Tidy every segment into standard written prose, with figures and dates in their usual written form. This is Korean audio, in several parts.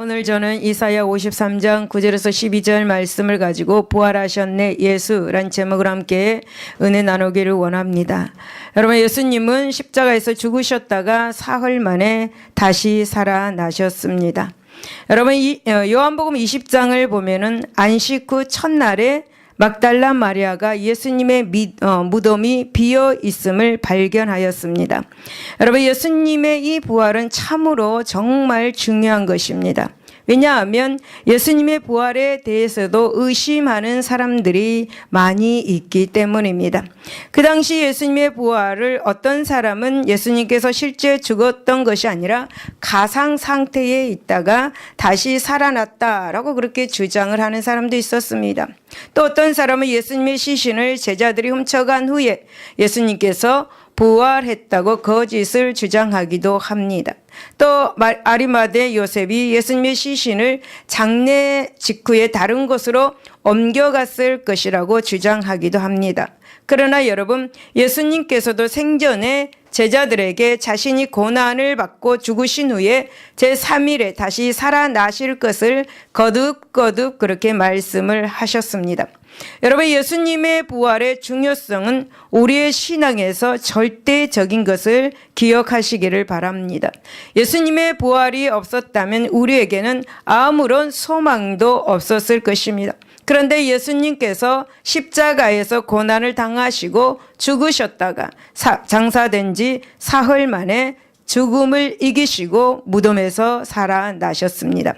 오늘 저는 이사야 53장 9절에서 12절 말씀을 가지고 부활하셨네 예수란 제목으로 함께 은혜 나누기를 원합니다. 여러분, 예수님은 십자가에서 죽으셨다가 사흘 만에 다시 살아나셨습니다. 여러분, 요한복음 20장을 보면은 안식 후 첫날에 막달라 마리아가 예수님의 무덤이 비어 있음을 발견하였습니다. 여러분, 예수님의 이 부활은 참으로 정말 중요한 것입니다. 왜냐하면 예수님의 부활에 대해서도 의심하는 사람들이 많이 있기 때문입니다. 그 당시 예수님의 부활을 어떤 사람은 예수님께서 실제 죽었던 것이 아니라 가상 상태에 있다가 다시 살아났다라고 그렇게 주장을 하는 사람도 있었습니다. 또 어떤 사람은 예수님의 시신을 제자들이 훔쳐간 후에 예수님께서 부활했다고 거짓을 주장하기도 합니다. 또 아리마대 요셉이 예수님의 시신을 장례 직후에 다른 곳으로 옮겨갔을 것이라고 주장하기도 합니다. 그러나 여러분, 예수님께서도 생전에 제자들에게 자신이 고난을 받고 죽으신 후에 제3일에 다시 살아나실 것을 거듭거듭 그렇게 말씀을 하셨습니다. 여러분, 예수님의 부활의 중요성은 우리의 신앙에서 절대적인 것을 기억하시기를 바랍니다. 예수님의 부활이 없었다면 우리에게는 아무런 소망도 없었을 것입니다. 그런데 예수님께서 십자가에서 고난을 당하시고 죽으셨다가 장사된 지 사흘 만에 죽음을 이기시고 무덤에서 살아나셨습니다.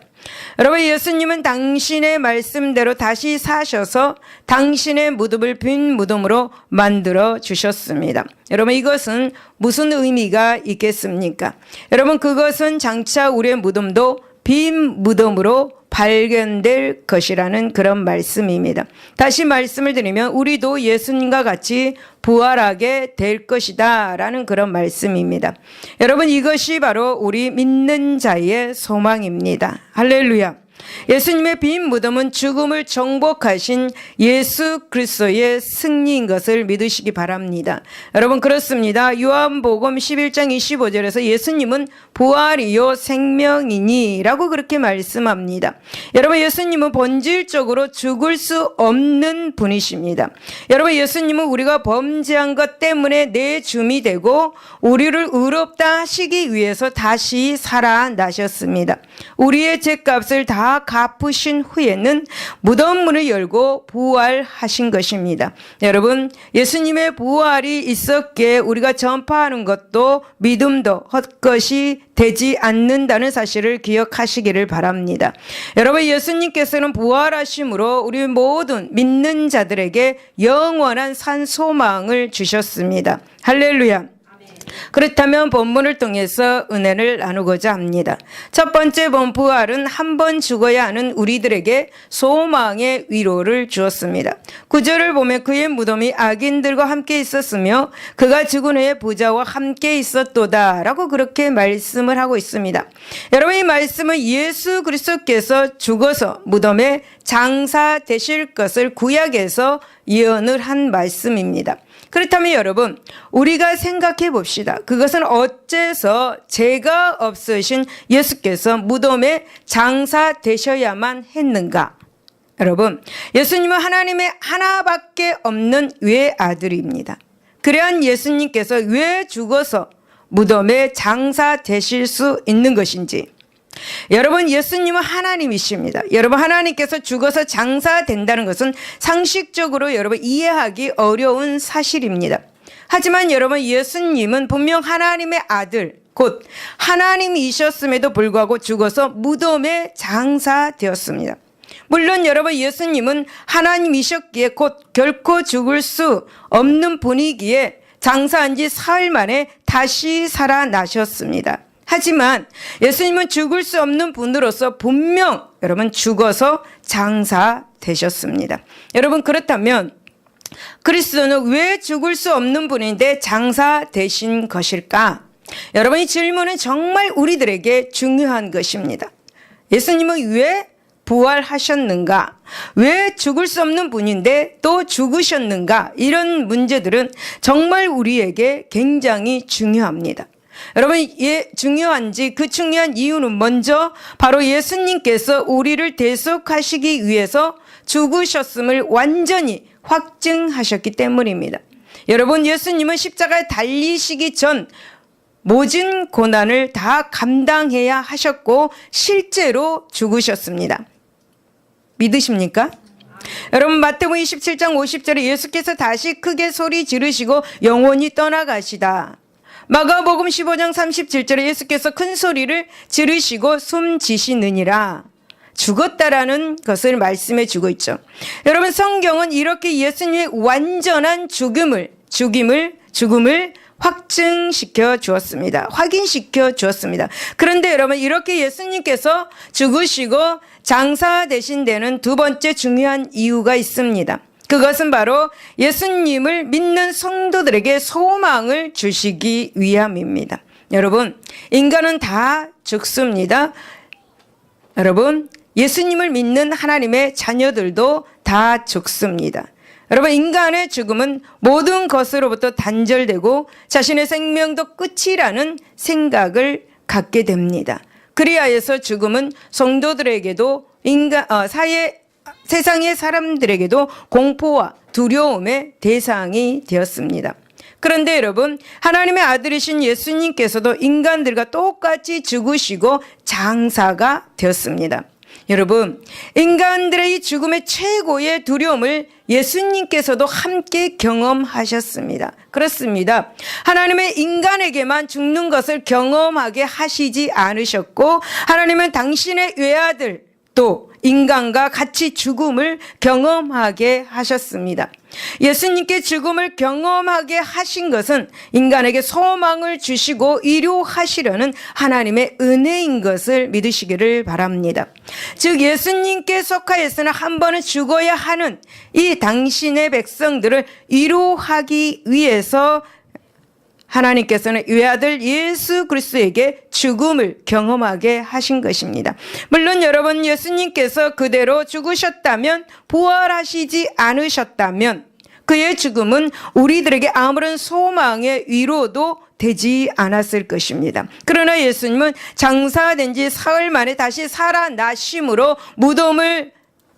여러분, 예수님은 당신의 말씀대로 다시 사셔서 당신의 무덤을 빈 무덤으로 만들어 주셨습니다. 여러분, 이것은 무슨 의미가 있겠습니까? 여러분, 그것은 장차 우리의 무덤도 빈 무덤으로 발견될 것이라는 그런 말씀입니다. 다시 말씀을 드리면 우리도 예수님과 같이 부활하게 될 것이다 라는 그런 말씀입니다. 여러분, 이것이 바로 우리 믿는 자의 소망입니다. 할렐루야. 예수님의 빈 무덤은 죽음을 정복하신 예수 그리스도의 승리인 것을 믿으시기 바랍니다. 여러분, 그렇습니다. 요한복음 11장 25절에서 예수님은 부활이요 생명이니 라고 그렇게 말씀합니다. 여러분, 예수님은 본질적으로 죽을 수 없는 분이십니다. 여러분, 예수님은 우리가 범죄한 것 때문에 내줌이 되고 우리를 의롭다 하시기 위해서 다시 살아나셨습니다. 우리의 죄값을 다 갚으신 후에는 무덤 문을 열고 부활하신 것입니다. 여러분, 예수님의 부활이 있었기에 우리가 전파하는 것도 믿음도 헛것이 되지 않는다는 사실을 기억하시기를 바랍니다. 여러분, 예수님께서는 부활하심으로 우리 모든 믿는 자들에게 영원한 산 소망을 주셨습니다. 할렐루야. 그렇다면 본문을 통해서 은혜를 나누고자 합니다. 첫 번째 본 부활은 한 번 죽어야 하는 우리들에게 소망의 위로를 주었습니다. 9절을 보면 그의 무덤이 악인들과 함께 있었으며 그가 죽은 후에 부자와 함께 있었도다 라고 그렇게 말씀을 하고 있습니다. 여러분, 이 말씀은 예수 그리스도께서 죽어서 무덤에 장사되실 것을 구약에서 예언을 한 말씀입니다. 그렇다면 여러분, 우리가 생각해 봅시다. 그것은 어째서 죄가 없으신 예수께서 무덤에 장사되셔야만 했는가? 여러분, 예수님은 하나님의 하나밖에 없는 외아들입니다. 그러한 예수님께서 왜 죽어서 무덤에 장사되실 수 있는 것인지, 여러분, 예수님은 하나님이십니다. 여러분, 하나님께서 죽어서 장사된다는 것은 상식적으로 여러분 이해하기 어려운 사실입니다. 하지만 여러분, 예수님은 분명 하나님의 아들, 곧 하나님이셨음에도 불구하고 죽어서 무덤에 장사되었습니다. 물론 여러분, 예수님은 하나님이셨기에 곧 결코 죽을 수 없는 분이기에 장사한 지 사흘 만에 다시 살아나셨습니다. 하지만 예수님은 죽을 수 없는 분으로서 분명 여러분 죽어서 장사되셨습니다. 여러분, 그렇다면 그리스도는 왜 죽을 수 없는 분인데 장사되신 것일까? 여러분, 이 질문은 정말 우리들에게 중요한 것입니다. 예수님은 왜 부활하셨는가? 왜 죽을 수 없는 분인데 또 죽으셨는가? 이런 문제들은 정말 우리에게 굉장히 중요합니다. 여러분, 중요한지 그 중요한 이유는 먼저 바로 예수님께서 우리를 대속하시기 위해서 죽으셨음을 완전히 확증하셨기 때문입니다. 여러분, 예수님은 십자가에 달리시기 전 모진 고난을 다 감당해야 하셨고 실제로 죽으셨습니다. 믿으십니까? 여러분, 마태복음 27장 50절에 예수께서 다시 크게 소리 지르시고 영원히 떠나가시다. 마가복음 15장 37절에 예수께서 큰 소리를 지르시고 숨지시느니라. 죽었다라는 것을 말씀해 주고 있죠. 여러분, 성경은 이렇게 예수님의 완전한 죽음을 확증시켜 주었습니다. 확인시켜 주었습니다. 그런데 여러분, 이렇게 예수님께서 죽으시고 장사되신 데는 두 번째 중요한 이유가 있습니다. 그것은 바로 예수님을 믿는 성도들에게 소망을 주시기 위함입니다. 여러분, 인간은 다 죽습니다. 여러분, 예수님을 믿는 하나님의 자녀들도 다 죽습니다. 여러분, 인간의 죽음은 모든 것으로부터 단절되고 자신의 생명도 끝이라는 생각을 갖게 됩니다. 그리하여서 죽음은 성도들에게도 세상의 사람들에게도 공포와 두려움의 대상이 되었습니다. 그런데 여러분, 하나님의 아들이신 예수님께서도 인간들과 똑같이 죽으시고 장사가 되었습니다. 여러분, 인간들의 이 죽음의 최고의 두려움을 예수님께서도 함께 경험하셨습니다. 그렇습니다. 하나님의 인간에게만 죽는 것을 경험하게 하시지 않으셨고, 하나님은 당신의 외아들 또 인간과 같이 죽음을 경험하게 하셨습니다. 예수님께 죽음을 경험하게 하신 것은 인간에게 소망을 주시고 위로하시려는 하나님의 은혜인 것을 믿으시기를 바랍니다. 즉, 예수님께 속하여서는 한 번은 죽어야 하는 이 당신의 백성들을 위로하기 위해서 하나님께서는 외아들 예수 그리스도에게 죽음을 경험하게 하신 것입니다. 물론 여러분, 예수님께서 그대로 죽으셨다면, 부활하시지 않으셨다면 그의 죽음은 우리들에게 아무런 소망의 위로도 되지 않았을 것입니다. 그러나 예수님은 장사된 지 사흘 만에 다시 살아나심으로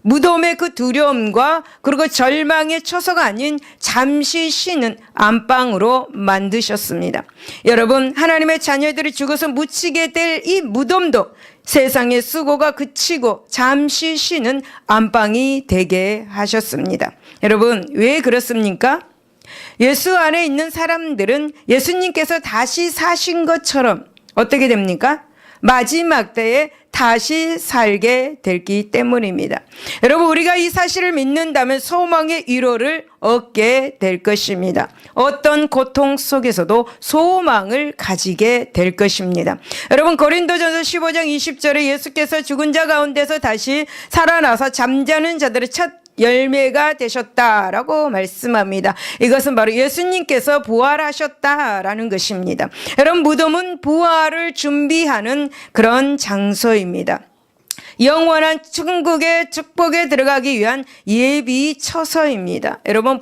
무덤의 그 두려움과 그리고 절망의 처소가 아닌 잠시 쉬는 안방으로 만드셨습니다. 여러분, 하나님의 자녀들이 죽어서 묻히게 될 이 무덤도 세상의 수고가 그치고 잠시 쉬는 안방이 되게 하셨습니다. 여러분, 왜 그렇습니까? 예수 안에 있는 사람들은 예수님께서 다시 사신 것처럼 어떻게 됩니까? 마지막 때에 다시 살게 되기 때문입니다. 여러분, 우리가 이 사실을 믿는다면 소망의 위로를 얻게 될 것입니다. 어떤 고통 속에서도 소망을 가지게 될 것입니다. 여러분, 고린도전서 15장 20절에 예수께서 죽은 자 가운데서 다시 살아나서 잠자는 자들의 첫 열매가 되셨다라고 말씀합니다. 이것은 바로 예수님께서 부활하셨다라는 것입니다. 여러분, 무덤은 부활을 준비하는 그런 장소입니다. 영원한 천국의 축복에 들어가기 위한 예비 처소입니다. 여러분,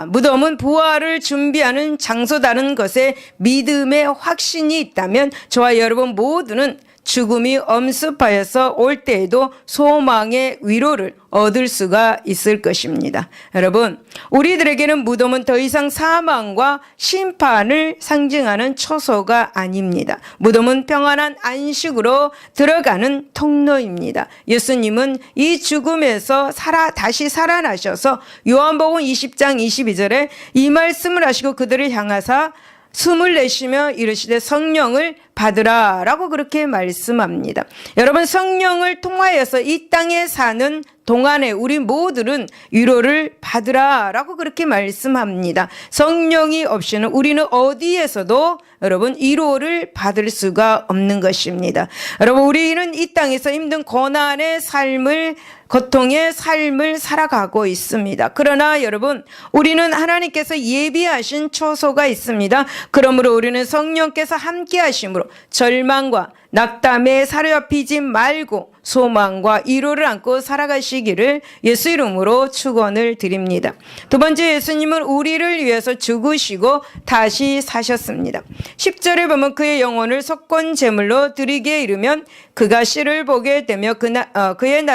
무덤은 부활을 준비하는 장소다는 것에 믿음의 확신이 있다면 저와 여러분 모두는 죽음이 엄습하여서 올 때에도 소망의 위로를 얻을 수가 있을 것입니다. 여러분, 우리들에게는 무덤은 더 이상 사망과 심판을 상징하는 처소가 아닙니다. 무덤은 평안한 안식으로 들어가는 통로입니다. 예수님은 이 죽음에서 다시 살아나셔서 요한복음 20장 22절에 이 말씀을 하시고 그들을 향하사 숨을 내쉬며 이르시되 성령을 받으라 라고 그렇게 말씀합니다. 여러분, 성령을 통하여서 이 땅에 사는 동안에 우리 모두는 위로를 받으라 라고 그렇게 말씀합니다. 성령이 없이는 우리는 어디에서도 여러분 위로를 받을 수가 없는 것입니다. 여러분, 우리는 이 땅에서 힘든 고난의 삶을, 고통의 삶을 살아가고 있습니다. 그러나 여러분, 우리는 하나님께서 예비하신 처소가 있습니다. 그러므로 우리는 성령께서 함께 하심으로 절망과 낙담에 사로잡히지 말고 소망과 위로를 안고 살아가시기를 예수 이름으로 축원을 드립니다. 두 번째, 예수님은 우리를 위해서 죽으시고 다시 사셨습니다. 10절에 보면 그의 영혼을 속건 제물로 드리기에 이르면 그가 씨를 보게 되며 그의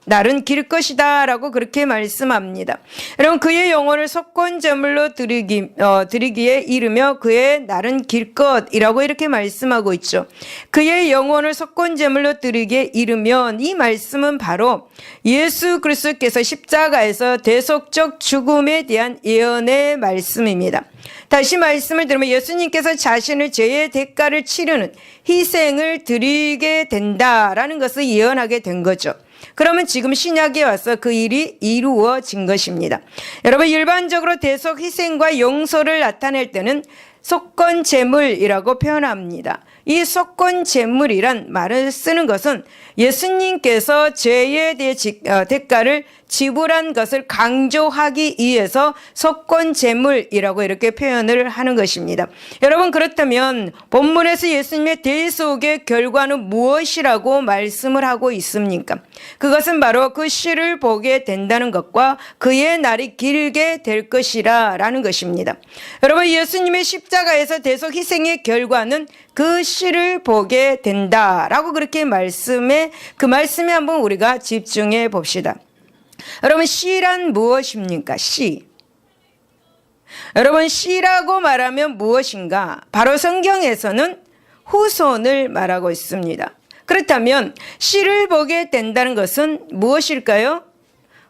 날은 길 것이다 라고 그렇게 말씀합니다. 여러분, 그의 영혼을 속건 제물로 드리기에 이르며 그의 날은 길 것이라고 이렇게 말씀하고 있죠. 그의 영혼을 속건 제물로 드리기에 이르면, 이 말씀은 바로 예수 그리스도께서 십자가에서 대속적 죽음에 대한 예언의 말씀입니다. 다시 말씀을 들으면 예수님께서 자신을 죄의 대가를 치르는 희생을 드리게 된다라는 것을 예언하게 된 거죠. 그러면 지금 신약에 와서 그 일이 이루어진 것입니다. 여러분, 일반적으로 대속 희생과 용서를 나타낼 때는 속건 제물이라고 표현합니다. 이 속건 제물이란 말을 쓰는 것은 예수님께서 죄에 대해 대가를 지불한 것을 강조하기 위해서 속건 제물이라고 이렇게 표현을 하는 것입니다. 여러분, 그렇다면 본문에서 예수님의 대속의 결과는 무엇이라고 말씀을 하고 있습니까? 그것은 바로 그 씨를 보게 된다는 것과 그의 날이 길게 될 것이라 라는 것입니다. 여러분, 예수님의 십자가에서 대속 희생의 결과는 그 씨를 보게 된다라고 그렇게 그 말씀에 한번 우리가 집중해 봅시다. 여러분, 씨란 무엇입니까? 씨. 여러분, 씨라고 말하면 무엇인가? 바로 성경에서는 후손을 말하고 있습니다. 그렇다면 씨를 보게 된다는 것은 무엇일까요?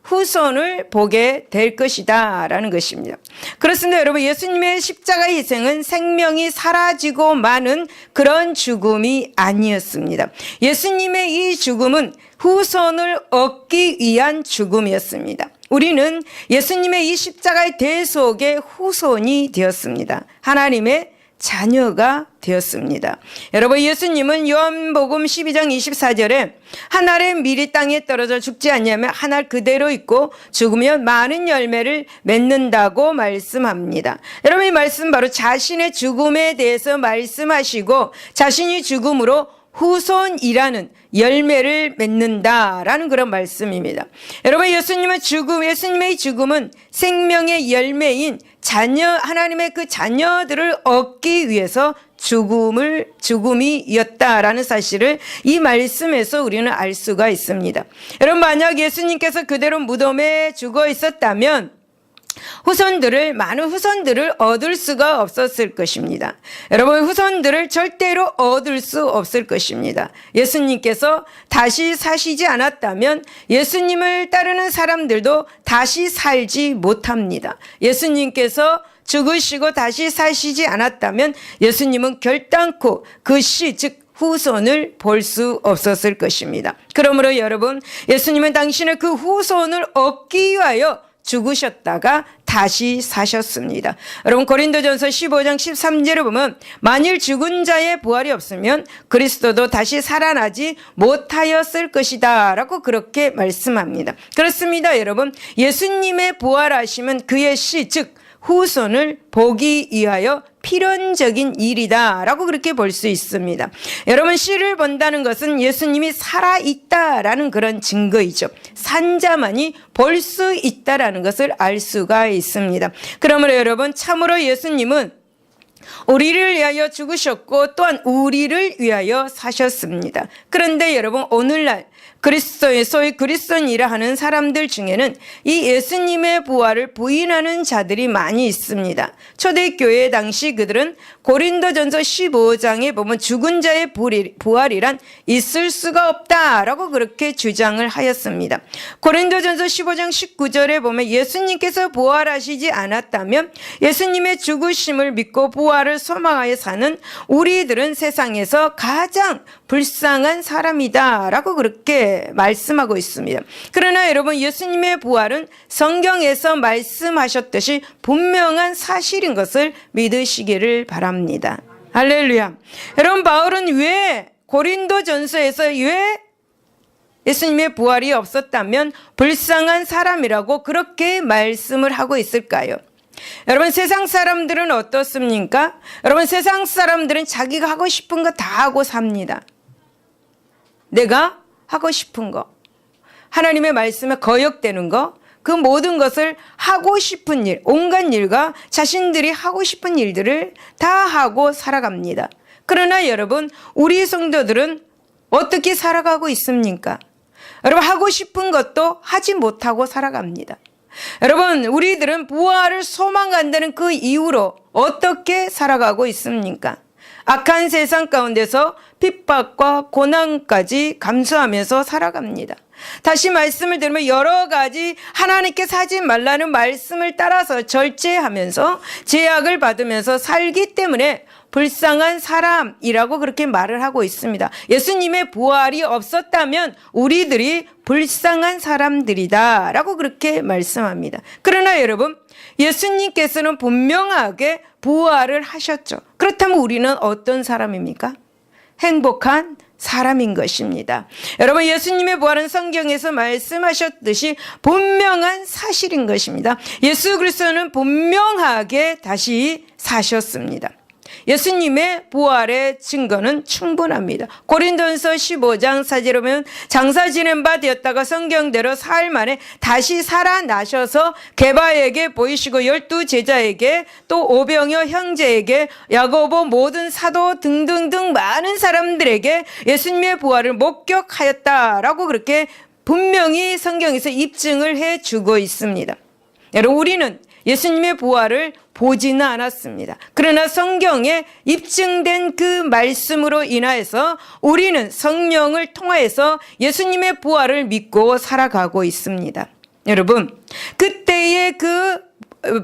후손을 보게 될 것이다 라는 것입니다. 그렇습니다. 여러분, 예수님의 십자가 희생은 생명이 사라지고 마는 그런 죽음이 아니었습니다. 예수님의 이 죽음은 후손을 얻기 위한 죽음이었습니다. 우리는 예수님의 이 십자가의 대속의 후손이 되었습니다. 하나님의 자녀가 되었습니다. 여러분, 예수님은 요한복음 12장 24절에 한 알의 밀이 땅에 떨어져 죽지 않냐면 한 알 그대로 있고 죽으면 많은 열매를 맺는다고 말씀합니다. 여러분, 이 말씀 바로 자신의 죽음에 대해서 말씀하시고 자신이 죽음으로 후손이라는 열매를 맺는다라는 그런 말씀입니다. 여러분, 예수님의 이 죽음은 생명의 열매인 하나님의 그 자녀들을 얻기 위해서 죽음이었다라는 사실을 이 말씀에서 우리는 알 수가 있습니다. 여러분, 만약 예수님께서 그대로 무덤에 죽어 있었다면 많은 후손들을 얻을 수가 없었을 것입니다. 여러분, 후손들을 절대로 얻을 수 없을 것입니다. 예수님께서 다시 사시지 않았다면 예수님을 따르는 사람들도 다시 살지 못합니다. 예수님께서 죽으시고 다시 사시지 않았다면 예수님은 결단코 그 씨, 즉 후손을 볼 수 없었을 것입니다. 그러므로 여러분, 예수님은 당신의 그 후손을 얻기 위하여 죽으셨다가 다시 사셨습니다. 여러분, 고린도전서 15장 13절을 보면 만일 죽은 자의 부활이 없으면 그리스도도 다시 살아나지 못하였을 것이다 라고 그렇게 말씀합니다. 그렇습니다. 여러분, 예수님의 부활하심은 그의 씨, 즉 후손을 보기 위하여 필연적인 일이다 라고 그렇게 볼 수 있습니다. 여러분, 씨를 본다는 것은 예수님이 살아있다라는 그런 증거이죠. 산자만이 볼 수 있다라는 것을 알 수가 있습니다. 그러므로 여러분, 참으로 예수님은 우리를 위하여 죽으셨고 또한 우리를 위하여 사셨습니다. 그런데 여러분, 오늘날 소위 그리스도인이라 하는 사람들 중에는 이 예수님의 부활을 부인하는 자들이 많이 있습니다. 초대교회 당시 그들은 고린도전서 15장에 보면 죽은 자의 부활이란 있을 수가 없다라고 그렇게 주장을 하였습니다. 고린도전서 15장 19절에 보면 예수님께서 부활하시지 않았다면 예수님의 죽으심을 믿고 부활을 소망하여 사는 우리들은 세상에서 가장 불쌍한 사람이다라고 그렇게 말씀하고 있습니다. 그러나 여러분, 예수님의 부활은 성경에서 말씀하셨듯이 분명한 사실인 것을 믿으시기를 바랍니다. 할렐루야. 여러분, 바울은 왜 고린도전서에서 왜 예수님의 부활이 없었다면 불쌍한 사람이라고 그렇게 말씀을 하고 있을까요? 여러분, 세상 사람들은 어떻습니까? 여러분, 세상 사람들은 자기가 하고 싶은 거 다 하고 삽니다. 내가 하고 싶은 거, 하나님의 말씀에 거역되는 거, 그 모든 것을 하고 싶은 일, 온갖 일과 자신들이 하고 싶은 일들을 다 하고 살아갑니다. 그러나 여러분, 우리 성도들은 어떻게 살아가고 있습니까? 여러분, 하고 싶은 것도 하지 못하고 살아갑니다. 여러분, 우리들은 부활을 소망한다는 그 이유로 어떻게 살아가고 있습니까? 악한 세상 가운데서 핍박과 고난까지 감수하면서 살아갑니다. 다시 말씀을 들으면 여러 가지 하나님께서 하지 말라는 말씀을 따라서 절제하면서 제약을 받으면서 살기 때문에 불쌍한 사람이라고 그렇게 말을 하고 있습니다. 예수님의 부활이 없었다면 우리들이 불쌍한 사람들이다 라고 그렇게 말씀합니다. 그러나 여러분, 예수님께서는 분명하게 부활을 하셨죠. 그렇다면 우리는 어떤 사람입니까? 행복한 사람인 것입니다. 여러분, 예수님의 부활은 성경에서 말씀하셨듯이 분명한 사실인 것입니다. 예수 그리스도는 분명하게 다시 사셨습니다. 예수님의 부활의 증거는 충분합니다. 고린도전서 15장 4절에 보면 장사 지낸 바 되었다가 성경대로 사흘 만에 다시 살아나셔서 게바에게 보이시고 12 제자에게 또 오병여 형제에게 야고보 모든 사도 등등등 많은 사람들에게 예수님의 부활을 목격하였다라고 그렇게 분명히 성경에서 입증을 해주고 있습니다. 여러분, 우리는 예수님의 부활을 보지는 않았습니다. 그러나 성경에 입증된 그 말씀으로 인하여서 우리는 성령을 통하여서 예수님의 부활을 믿고 살아가고 있습니다. 여러분, 그때의 그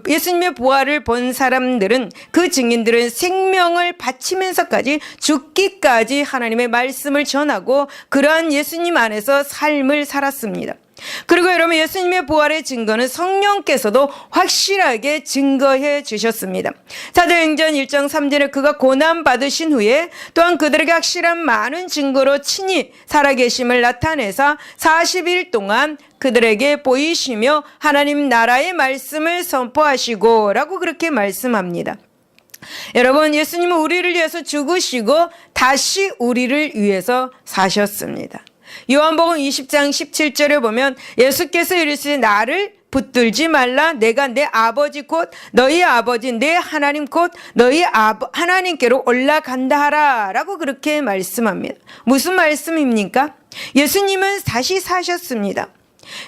예수님의 부활을 본 사람들은, 그 증인들은 생명을 바치면서까지 죽기까지 하나님의 말씀을 전하고 그러한 예수님 안에서 삶을 살았습니다. 그리고 여러분, 예수님의 부활의 증거는 성령께서도 확실하게 증거해 주셨습니다. 사도행전 1장 3절에 그가 고난 받으신 후에 또한 그들에게 확실한 많은 증거로 친히 살아계심을 나타내사 40일 동안 그들에게 보이시며 하나님 나라의 말씀을 선포하시고 라고 그렇게 말씀합니다. 여러분, 예수님은 우리를 위해서 죽으시고 다시 우리를 위해서 사셨습니다. 요한복음 20장 17절에 보면 예수께서 이르시되 나를 붙들지 말라. 내가 내 아버지 곧 너희 아버지 내 하나님 곧 너희 하나님께로 올라간다 하라 라고 그렇게 말씀합니다. 무슨 말씀입니까? 예수님은 다시 사셨습니다.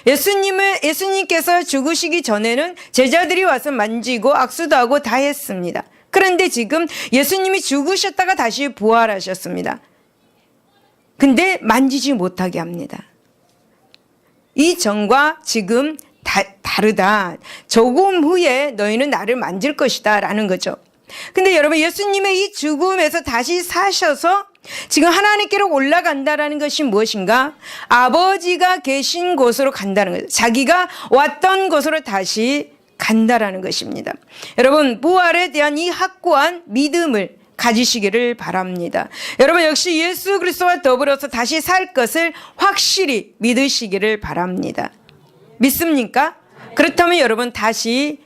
예수님께서 죽으시기 전에는 제자들이 와서 만지고 악수도 하고 다 했습니다. 그런데 지금 예수님이 죽으셨다가 다시 부활하셨습니다. 근데 만지지 못하게 합니다. 이전과 지금 다르다. 조금 후에 너희는 나를 만질 것이다 라는 거죠. 근데 여러분, 예수님의 이 죽음에서 다시 사셔서 지금 하나님께로 올라간다라는 것이 무엇인가? 아버지가 계신 곳으로 간다는 거죠. 자기가 왔던 곳으로 다시 간다라는 것입니다. 여러분, 부활에 대한 이 확고한 믿음을 가지시기를 바랍니다. 여러분, 역시 예수 그리스도와 더불어서 다시 살 것을 확실히 믿으시기를 바랍니다. 믿습니까? 그렇다면 여러분 다시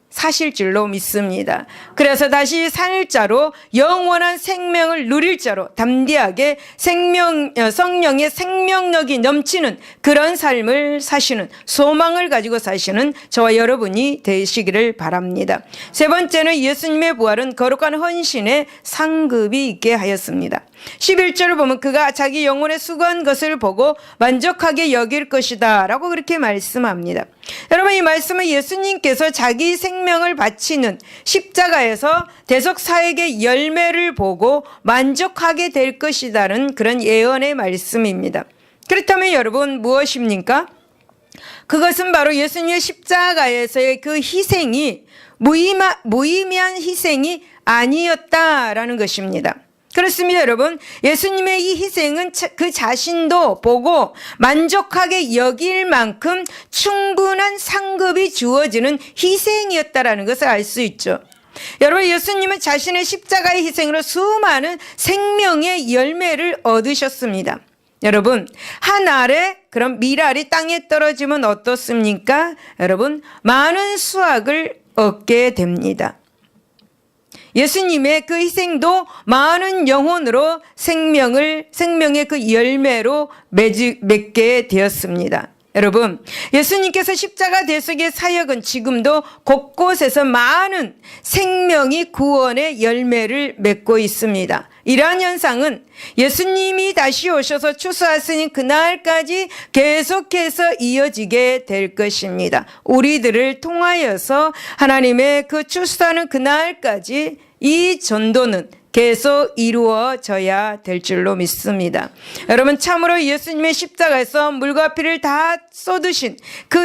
사실 줄로 믿습니다. 그래서 다시 살 자로 영원한 생명을 누릴 자로 담대하게 성령의 생명력이 넘치는 그런 삶을 사시는, 소망을 가지고 사시는 저와 여러분이 되시기를 바랍니다. 세 번째는 예수님의 부활은 거룩한 헌신의 상급이 있게 하였습니다. 11절을 보면 그가 자기 영혼에 수고한 것을 보고 만족하게 여길 것이다 라고 그렇게 말씀합니다. 여러분, 이 말씀은 예수님께서 자기 생명을 바치는 십자가에서 대속사에게 열매를 보고 만족하게 될 것이라는 그런 예언의 말씀입니다. 그렇다면 여러분, 무엇입니까? 그것은 바로 예수님의 십자가에서의 그 희생이 무의미한 희생이 아니었다라는 것입니다. 그렇습니다, 여러분. 예수님의 이 희생은 그 자신도 보고 만족하게 여길 만큼 충분한 상급이 주어지는 희생이었다라는 것을 알 수 있죠. 여러분, 예수님은 자신의 십자가의 희생으로 수많은 생명의 열매를 얻으셨습니다. 여러분, 한 알의 그런 밀알이 땅에 떨어지면 어떻습니까? 여러분, 많은 수확을 얻게 됩니다. 예수님의 그 희생도 많은 영혼으로 생명의 그 열매로 맺게 되었습니다. 여러분, 예수님께서 십자가 대속의 사역은 지금도 곳곳에서 많은 생명이 구원의 열매를 맺고 있습니다. 이러한 현상은 예수님이 다시 오셔서 추수하시는 그날까지 계속해서 이어지게 될 것입니다. 우리들을 통하여서 하나님의 그 추수하는 그날까지 이 전도는 계속 이루어져야 될 줄로 믿습니다. 여러분, 참으로 예수님의 십자가에서 물과 피를 다 쏟으신 그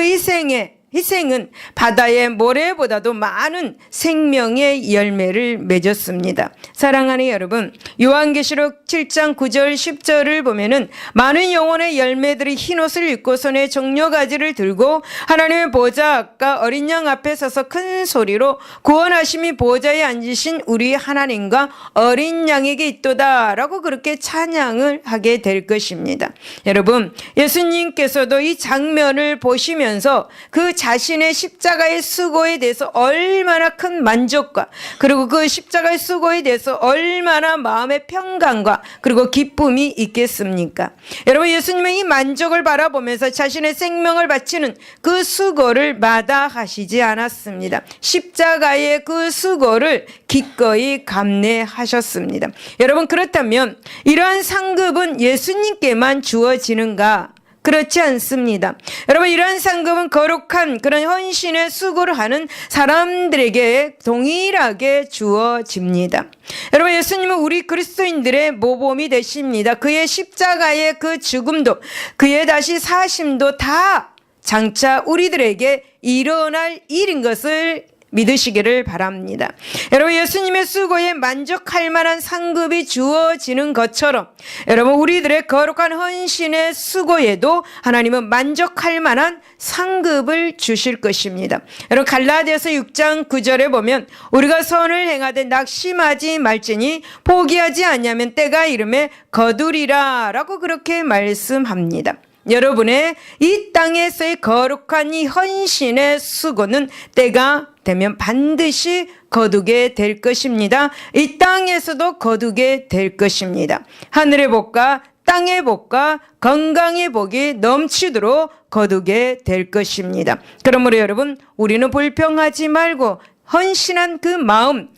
희생은 바다의 모래보다도 많은 생명의 열매를 맺었습니다. 사랑하는 여러분, 요한계시록 7장 9절 10절을 보면은 많은 영혼의 열매들이 흰옷을 입고 손에 종려가지를 들고 하나님의 보좌 앞과 어린 양 앞에 서서 큰 소리로 구원하심이 보좌에 앉으신 우리 하나님과 어린 양에게 있도다 라고 그렇게 찬양을 하게 될 것입니다. 여러분, 예수님께서도 이 장면을 보시면서 그 자신의 십자가의 수고에 대해서 얼마나 큰 만족과 그리고 그 십자가의 수고에 대해서 얼마나 마음의 평강과 그리고 기쁨이 있겠습니까? 여러분, 예수님의 이 만족을 바라보면서 자신의 생명을 바치는 그 수고를 마다하시지 않았습니다. 십자가의 그 수고를 기꺼이 감내하셨습니다. 여러분, 그렇다면 이러한 상급은 예수님께만 주어지는가? 그렇지 않습니다. 여러분, 이러한 상급은 거룩한 그런 헌신의 수고를 하는 사람들에게 동일하게 주어집니다. 여러분, 예수님은 우리 그리스도인들의 모범이 되십니다. 그의 십자가의 그 죽음도 그의 다시 사심도 다 장차 우리들에게 일어날 일인 것을 믿으시기를 바랍니다. 여러분, 예수님의 수고에 만족할 만한 상급이 주어지는 것처럼 여러분, 우리들의 거룩한 헌신의 수고에도 하나님은 만족할 만한 상급을 주실 것입니다. 여러분, 갈라디아서 6장 9절에 보면 우리가 선을 행하되 낙심하지 말지니 포기하지 않냐면 때가 이르매 거두리라 라고 그렇게 말씀합니다. 여러분의 이 땅에서의 거룩한 이 헌신의 수고는 때가 되면 반드시 거두게 될 것입니다. 이 땅에서도 거두게 될 것입니다. 하늘의 복과 땅의 복과 건강의 복이 넘치도록 거두게 될 것입니다. 그러므로 여러분, 우리는 불평하지 말고 헌신한 그 마음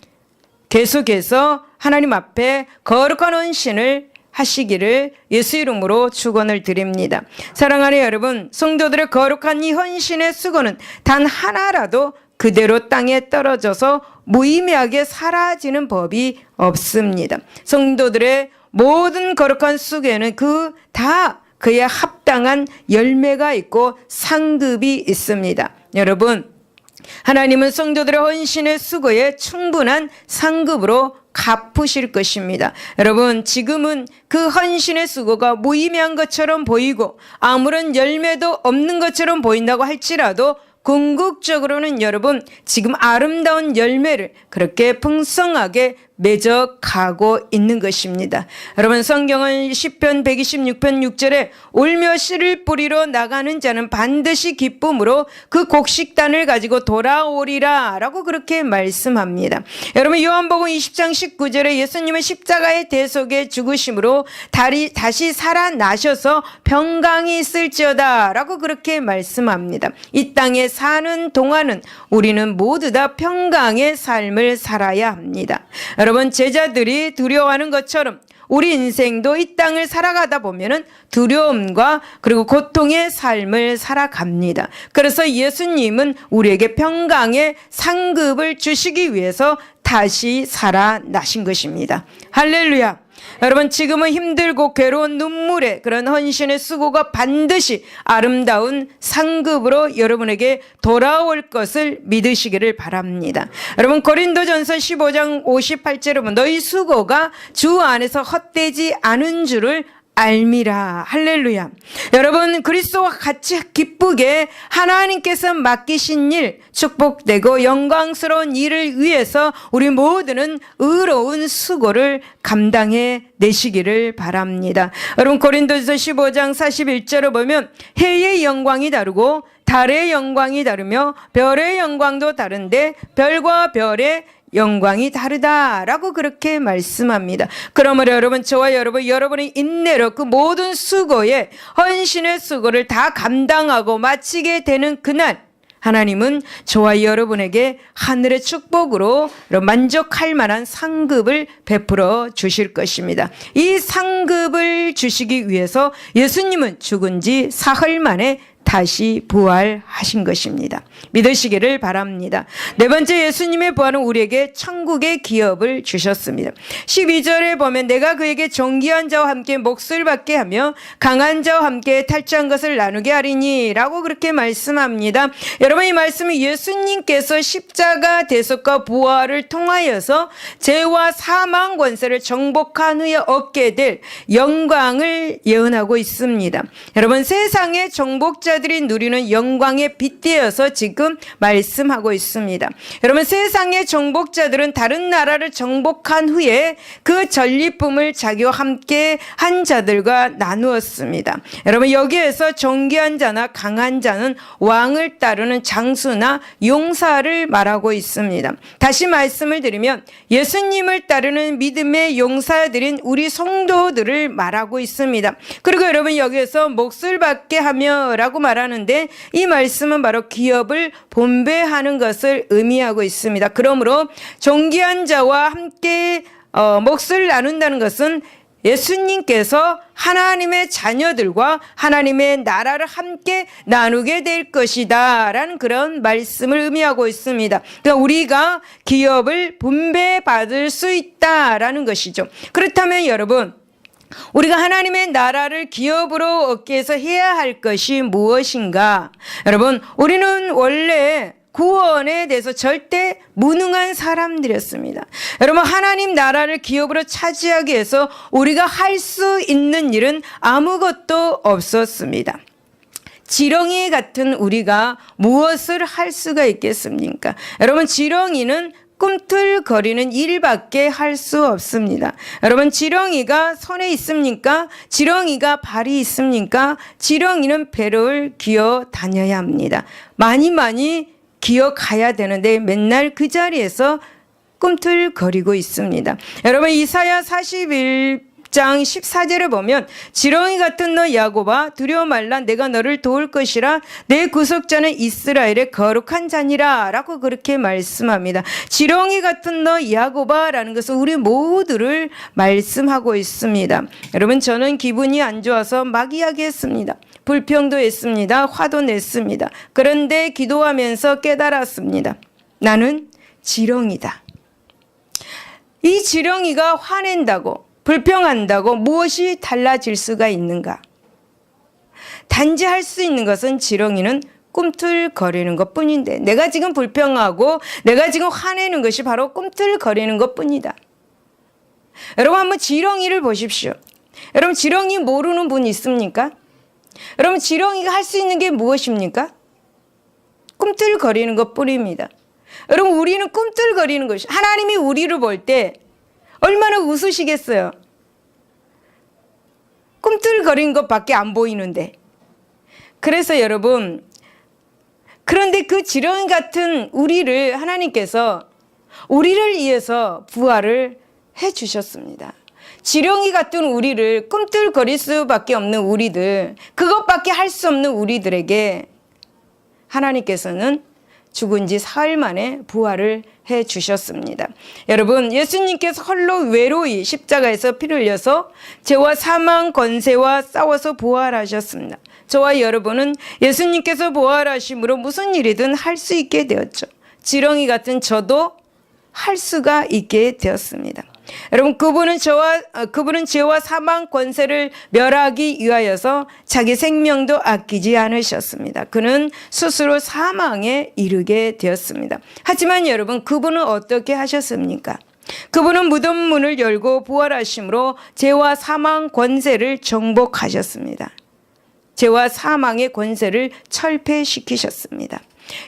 계속해서 하나님 앞에 거룩한 헌신을 하시기를 예수 이름으로 축원을 드립니다. 사랑하는 여러분, 성도들의 거룩한 이 헌신의 수고는 단 하나라도 그대로 땅에 떨어져서 무의미하게 사라지는 법이 없습니다. 성도들의 모든 거룩한 수고에는 다 그에 합당한 열매가 있고 상급이 있습니다. 여러분, 하나님은 성도들의 헌신의 수고에 충분한 상급으로 갚으실 것입니다. 여러분, 지금은 그 헌신의 수고가 무의미한 것처럼 보이고 아무런 열매도 없는 것처럼 보인다고 할지라도 궁극적으로는 여러분, 지금 아름다운 열매를 그렇게 풍성하게 맺어가고 있는 것입니다. 여러분, 성경은 시편 126편 6절에 울며 씨를 뿌리러 나가는 자는 반드시 기쁨으로 그 곡식단을 가지고 돌아오리라 라고 그렇게 말씀합니다. 여러분, 요한복음 20장 19절에 예수님은 십자가의 대속의 죽으심으로 다시 살아나셔서 평강이 있을지어다 라고 그렇게 말씀합니다. 이 땅에 사는 동안은 우리는 모두 다 평강의 삶을 살아야 합니다. 여러분, 제자들이 두려워하는 것처럼 우리 인생도 이 땅을 살아가다 보면은 두려움과 그리고 고통의 삶을 살아갑니다. 그래서 예수님은 우리에게 평강의 상급을 주시기 위해서 다시 살아나신 것입니다. 할렐루야. 여러분, 지금은 힘들고 괴로운 눈물의 그런 헌신의 수고가 반드시 아름다운 상급으로 여러분에게 돌아올 것을 믿으시기를 바랍니다. 여러분, 고린도전서 15장 58절에 보면 너희 수고가 주 안에서 헛되지 않은 줄을 알미라. 할렐루야. 여러분, 그리스도와 같이 기쁘게 하나님께서 맡기신 일, 축복되고 영광스러운 일을 위해서 우리 모두는 의로운 수고를 감당해 내시기를 바랍니다. 여러분, 고린도전서 15장 41절을 보면 해의 영광이 다르고 달의 영광이 다르며 별의 영광도 다른데 별과 별의 영광이 다르다라고 그렇게 말씀합니다. 그러므로 여러분, 저와 여러분의 인내로 그 모든 수고에 헌신의 수고를 다 감당하고 마치게 되는 그날, 하나님은 저와 여러분에게 하늘의 축복으로 만족할 만한 상급을 베풀어 주실 것입니다. 이 상급을 주시기 위해서 예수님은 죽은 지 사흘 만에 다시 부활하신 것입니다. 믿으시기를 바랍니다. 네 번째, 예수님의 부활은 우리에게 천국의 기업을 주셨습니다. 12절에 보면 내가 그에게 존귀한 자와 함께 몫을 받게 하며 강한 자와 함께 탈취한 것을 나누게 하리니 라고 그렇게 말씀합니다. 여러분, 이 말씀은 예수님께서 십자가 대속과 부활을 통하여서 죄와 사망 권세를 정복한 후에 얻게 될 영광을 예언하고 있습니다. 여러분, 세상의 정복자 들이 누리는 영광에 빗대어서 지금 말씀하고 있습니다. 여러분, 세상의 정복자들은 다른 나라를 정복한 후에 그 전리품을 자기와 함께 한 자들과 나누었습니다. 여러분, 여기에서 존귀한 자나 강한 자는 왕을 따르는 장수나 용사를 말하고 있습니다. 다시 말씀을 드리면 예수님을 따르는 믿음의 용사들인 우리 성도들을 말하고 있습니다. 그리고 여러분, 여기에서 몫을 받게 하며 라고 말하는데 이 말씀은 바로 기업을 분배하는 것을 의미하고 있습니다. 그러므로 존귀한 자와 함께 몫을 나눈다는 것은 예수님께서 하나님의 자녀들과 하나님의 나라를 함께 나누게 될 것이다 라는 그런 말씀을 의미하고 있습니다. 그러니까 우리가 기업을 분배받을 수 있다라는 것이죠. 그렇다면 여러분, 우리가 하나님의 나라를 기업으로 얻기 위해서 해야 할 것이 무엇인가? 여러분, 우리는 원래 구원에 대해서 절대 무능한 사람들이었습니다. 여러분, 하나님 나라를 기업으로 차지하기 위해서 우리가 할 수 있는 일은 아무것도 없었습니다. 지렁이 같은 우리가 무엇을 할 수가 있겠습니까? 여러분, 지렁이는 꿈틀거리는 일밖에 할 수 없습니다. 여러분, 지렁이가 손에 있습니까? 지렁이가 발이 있습니까? 지렁이는 배를 기어 다녀야 합니다. 많이 기어 가야 되는데 맨날 그 자리에서 꿈틀거리고 있습니다. 여러분, 이사야 41장 14절을 보면 지렁이 같은 너 야곱아 두려워 말라 내가 너를 도울 것이라 내 구속자는 이스라엘의 거룩한 자니라 라고 그렇게 말씀합니다. 지렁이 같은 너 야곱아 라는 것은 우리 모두를 말씀하고 있습니다. 여러분, 저는 기분이 안 좋아서 막 이야기했습니다. 불평도 했습니다. 화도 냈습니다. 그런데 기도하면서 깨달았습니다. 나는 지렁이다. 이 지렁이가 화낸다고 불평한다고 무엇이 달라질 수가 있는가? 단지 할 수 있는 것은 지렁이는 꿈틀거리는 것뿐인데 내가 지금 불평하고 내가 지금 화내는 것이 바로 꿈틀거리는 것뿐이다. 여러분, 한번 지렁이를 보십시오. 여러분, 지렁이 모르는 분 있습니까? 여러분, 지렁이가 할 수 있는 게 무엇입니까? 꿈틀거리는 것뿐입니다. 여러분, 우리는 꿈틀거리는 것이 하나님이 우리를 볼 때 얼마나 웃으시겠어요? 꿈틀거리는 것밖에 안 보이는데. 그래서 여러분, 그런데 그 지렁이 같은 우리를 하나님께서 우리를 위해서 부활을 해 주셨습니다. 지렁이 같은 우리를 꿈틀거릴 수밖에 없는 우리들, 그것밖에 할 수 없는 우리들에게 하나님께서는 죽은 지 사흘 만에 부활을 해 주셨습니다. 여러분, 예수님께서 홀로 외로이 십자가에서 피를 흘려서 죄와 사망 권세와 싸워서 부활하셨습니다. 저와 여러분은 예수님께서 부활하심으로 무슨 일이든 할 수 있게 되었죠. 지렁이 같은 저도 할 수가 있게 되었습니다. 여러분, 그분은 죄와 사망 권세를 멸하기 위하여서 자기 생명도 아끼지 않으셨습니다. 그는 스스로 사망에 이르게 되었습니다. 하지만 여러분, 그분은 어떻게 하셨습니까? 그분은 무덤 문을 열고 부활하심으로 죄와 사망 권세를 정복하셨습니다. 죄와 사망의 권세를 철폐시키셨습니다.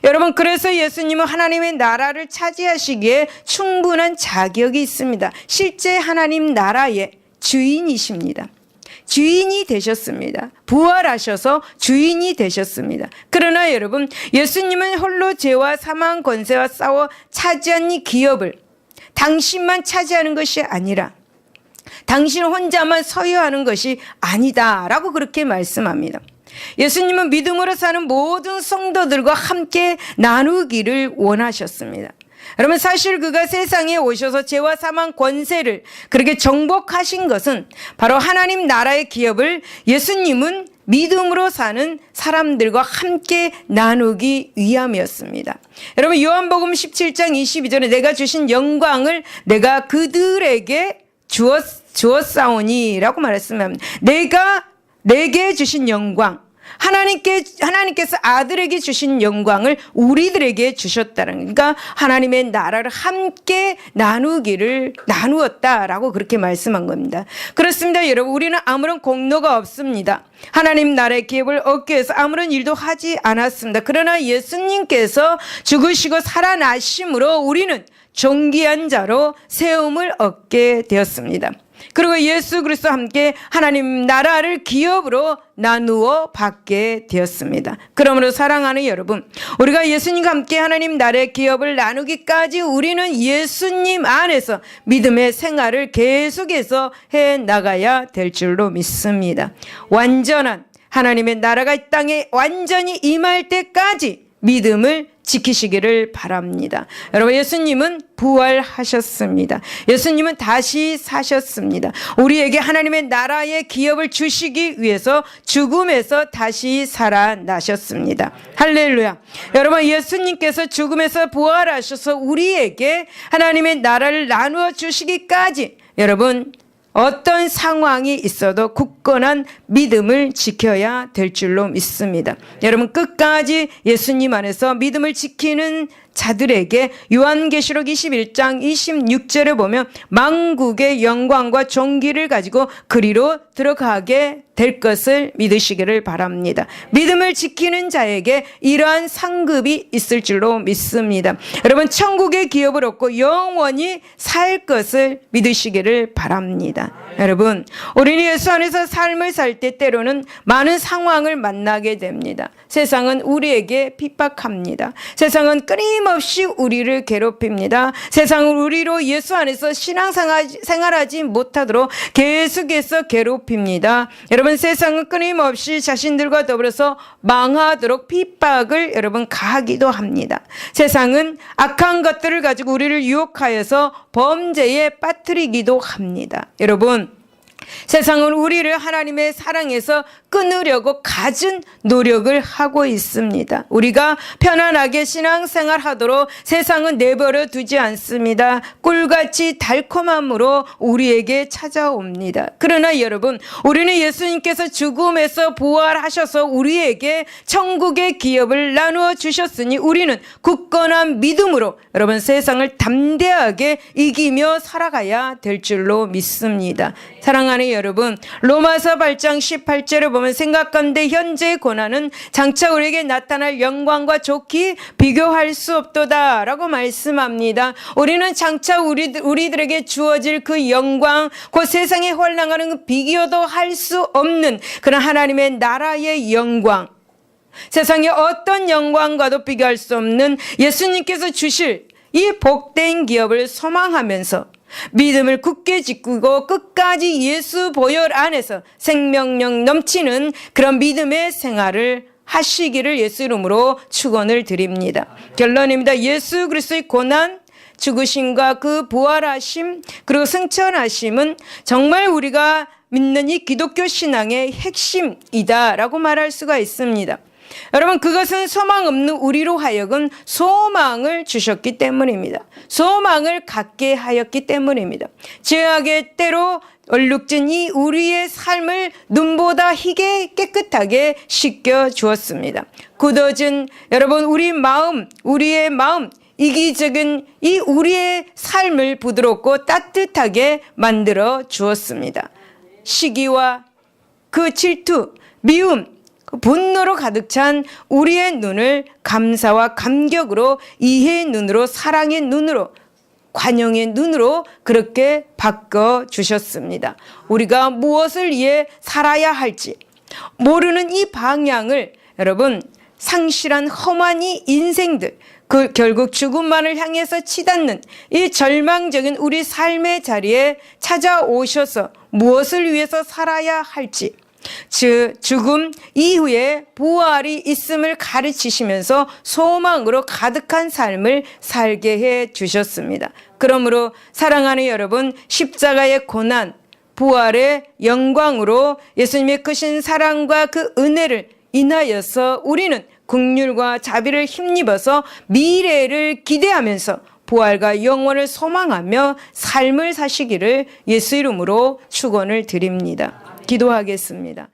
여러분, 그래서 예수님은 하나님의 나라를 차지하시기에 충분한 자격이 있습니다. 실제 하나님 나라의 주인이십니다. 주인이 되셨습니다. 부활하셔서 주인이 되셨습니다. 그러나 여러분, 예수님은 홀로 죄와 사망 권세와 싸워 차지한 이 기업을 당신만 차지하는 것이 아니라 당신 혼자만 소유하는 것이 아니다라고 그렇게 말씀합니다. 예수님은 믿음으로 사는 모든 성도들과 함께 나누기를 원하셨습니다. 여러분, 사실 그가 세상에 오셔서 죄와 사망 권세를 그렇게 정복하신 것은 바로 하나님 나라의 기업을 예수님은 믿음으로 사는 사람들과 함께 나누기 위함이었습니다. 여러분, 요한복음 17장 22절에 내가 주신 영광을 내가 그들에게 주었사오니라고 말했습니다. 내가 내게 주신 영광, 하나님께서 아들에게 주신 영광을 우리들에게 주셨다는, 그러니까 하나님의 나라를 함께 나누었다라고 그렇게 말씀한 겁니다. 그렇습니다. 여러분, 우리는 아무런 공로가 없습니다. 하나님 나라의 기업을 얻기 위해서 아무런 일도 하지 않았습니다. 그러나 예수님께서 죽으시고 살아나심으로 우리는 존귀한 자로 세움을 얻게 되었습니다. 그리고 예수 그리스도와 함께 하나님 나라를 기업으로 나누어 받게 되었습니다. 그러므로 사랑하는 여러분, 우리가 예수님과 함께 하나님 나라의 기업을 나누기까지 우리는 예수님 안에서 믿음의 생활을 계속해서 해 나가야 될 줄로 믿습니다. 완전한 하나님의 나라가 이 땅에 완전히 임할 때까지 믿음을 지키시기를 바랍니다. 여러분, 예수님은 부활하셨습니다. 예수님은 다시 사셨습니다. 우리에게 하나님의 나라의 기업을 주시기 위해서 죽음에서 다시 살아나셨습니다. 할렐루야. 여러분, 예수님께서 죽음에서 부활하셔서 우리에게 하나님의 나라를 나누어 주시기까지 여러분, 어떤 상황이 있어도 굳건한 믿음을 지켜야 될 줄로 믿습니다. 여러분, 끝까지 예수님 안에서 믿음을 지키는 자들에게 요한계시록 21장 26절에 보면 만국의 영광과 존귀를 가지고 그리로 들어가게 될 것을 믿으시기를 바랍니다. 믿음을 지키는 자에게 이러한 상급이 있을 줄로 믿습니다. 여러분, 천국의 기업을 얻고 영원히 살 것을 믿으시기를 바랍니다. 여러분, 우리는 예수 안에서 삶을 살 때 때로는 많은 상황을 만나게 됩니다. 세상은 우리에게 핍박합니다. 세상은 끊임없이 우리를 괴롭힙니다. 세상은 우리로 예수 안에서 신앙생활하지 못하도록 계속해서 괴롭힙니다. 여러분, 세상은 끊임없이 자신들과 더불어서 망하도록 핍박을 여러분 가하기도 합니다. 세상은 악한 것들을 가지고 우리를 유혹하여서 범죄에 빠뜨리기도 합니다. 여러분, 세상은 우리를 하나님의 사랑에서 끊으려고 갖은 노력을 하고 있습니다. 우리가 편안하게 신앙생활하도록 세상은 내버려 두지 않습니다. 꿀같이 달콤함으로 우리에게 찾아옵니다. 그러나 여러분, 우리는 예수님께서 죽음에서 부활하셔서 우리에게 천국의 기업을 나누어 주셨으니 우리는 굳건한 믿음으로 여러분 세상을 담대하게 이기며 살아가야 될 줄로 믿습니다. 사랑하는 여러분, 로마서 8장 18절에 보면 생각건대 현재의 고난은 장차 우리에게 나타날 영광과 좋게 비교할 수 없도다 라고 말씀합니다. 우리는 장차 우리들에게 주어질 그 영광, 그 세상에 활랑하는 비교도 할 수 없는 그런 하나님의 나라의 영광, 세상의 어떤 영광과도 비교할 수 없는 예수님께서 주실 이 복된 기업을 소망하면서 믿음을 굳게 지키고 끝까지 예수 보혈 안에서 생명력 넘치는 그런 믿음의 생활을 하시기를 예수 이름으로 축원을 드립니다. 결론입니다. 예수 그리스도의 고난, 죽으심과 그 부활하심 그리고 승천하심은 정말 우리가 믿는 이 기독교 신앙의 핵심이다라고 말할 수가 있습니다. 여러분, 그것은 소망 없는 우리로 하여금 소망을 주셨기 때문입니다. 소망을 갖게 하였기 때문입니다. 죄악의 때로 얼룩진 이 우리의 삶을 눈보다 희게 깨끗하게 씻겨 주었습니다. 굳어진 여러분 우리의 마음, 이기적인 이 우리의 삶을 부드럽고 따뜻하게 만들어 주었습니다. 시기와 그 질투, 미움, 그 분노로 가득 찬 우리의 눈을 감사와 감격으로, 이해의 눈으로, 사랑의 눈으로, 관용의 눈으로 그렇게 바꿔 주셨습니다. 우리가 무엇을 위해 살아야 할지 모르는 이 방향을 여러분, 상실한 험한 이 인생들, 그 결국 죽음만을 향해서 치닫는 이 절망적인 우리 삶의 자리에 찾아오셔서 무엇을 위해서 살아야 할지, 즉 죽음 이후에 부활이 있음을 가르치시면서 소망으로 가득한 삶을 살게 해 주셨습니다. 그러므로 사랑하는 여러분, 십자가의 고난, 부활의 영광으로 예수님의 크신 사랑과 그 은혜를 인하여서 우리는 긍휼과 자비를 힘입어서 미래를 기대하면서 부활과 영원을 소망하며 삶을 사시기를 예수 이름으로 축원을 드립니다. 기도하겠습니다.